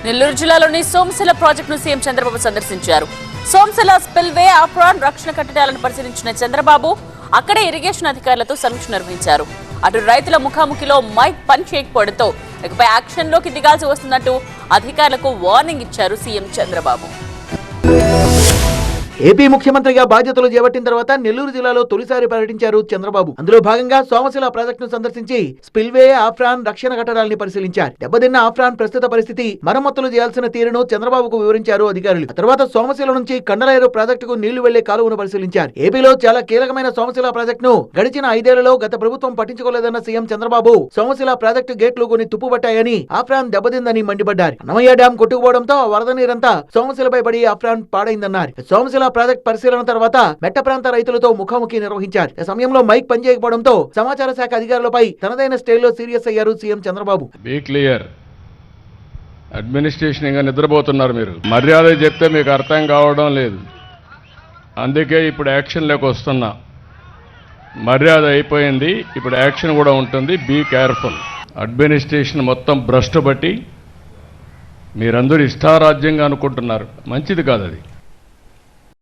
నెల్లూరు జిల్లాలోని సోమశిల ప్రాజెక్టును సీఎం చంద్రబాబు సందర్శించారు. సోమశిల స్పిల్వే ఆప్రాన్ రక్షణ కట్టడాలను పరిశీలించిన చంద్రబాబు అక్కడే ఇరిగేషన్ అధికారులతో సమీక్ష నిర్వహించారు. అటు రైతుల ముఖాముఖిలో మైక్ పని చేయకపోవడంతో ఇకపై యాక్షన్లోకి దిగాల్సి వస్తున్నట్టు అధికారులకు వార్నింగ్ ఇచ్చారు సీఎం చంద్రబాబు. ఏపీ ముఖ్యమంత్రిగా బాధ్యతలు చేపట్టిన తర్వాత నెల్లూరు జిల్లాలో తొలిసారి పర్యటించారు చంద్రబాబు. అందులో భాగంగా సోమశిల ప్రాజెక్టును సందర్శించి స్పిల్వే ఆఫ్రాన్ రక్షణ కట్టడాల్ని పరిశీలించారు. దెబ్బతిన్న ఆఫ్రాన్ ప్రస్తుత పరిస్థితి, మరమ్మతులు చేయాల్సిన తీరును చంద్రబాబుకు వివరించారు అధికారులు. ఆ తర్వాత సోమశిల నుంచి కండలేరు ప్రాజెక్టుకు నీళ్లు వెళ్లే కాలువను పరిశీలించారు. ఏపీలో చాలా కీలకమైన సోమశిల ప్రాజెక్టును గడిచిన 5 ఏళ్లలో గత ప్రభుత్వం పట్టించుకోలేదన్న సీఎం చంద్రబాబు సోమశిల ప్రాజెక్టు గేట్లు కొన్ని తుప్పుపట్టాయని, ఆఫ్రాన్ దెబ్బతిందని మండిపడ్డారు. అన్నమయ్య డ్యాం కొట్టుకుపోవడంతో వరద నీరంతా సోమశిలపై పడి ఆఫ్రాన్ పాడైందన్నారు. సోమశిల ప్రాజెక్ట్ పరిశీలన తర్వాత మెట్ట ప్రాంత రైతులతో ముఖాముఖి నిర్వహించారు. ఈ సమయంలో మైక్ పనిచేయకపోవడంతో సమాచార శాఖ అధికారులపై తనదైన స్టైల్లో సీరియస్ అయ్యారు CM Chandrababu. Be clear, administration ఇంకా నిద్రపోతున్నారు. మీరు మర్యాద చెప్తే మీకు అర్థం కావడం లేదు, అందుకే ఇప్పుడు యాక్షన్లోకి వస్తున్నా. మర్యాద అయిపోయింది, ఇప్పుడు యాక్షన్ కూడా ఉంటుంది. Be careful. అడ్మినిస్ట్రేషన్ మొత్తం భ్రష్టు బట్టి మీరందరూ ఇష్టారాజ్యంగా అనుకుంటున్నారు. మంచిది కాదు అది.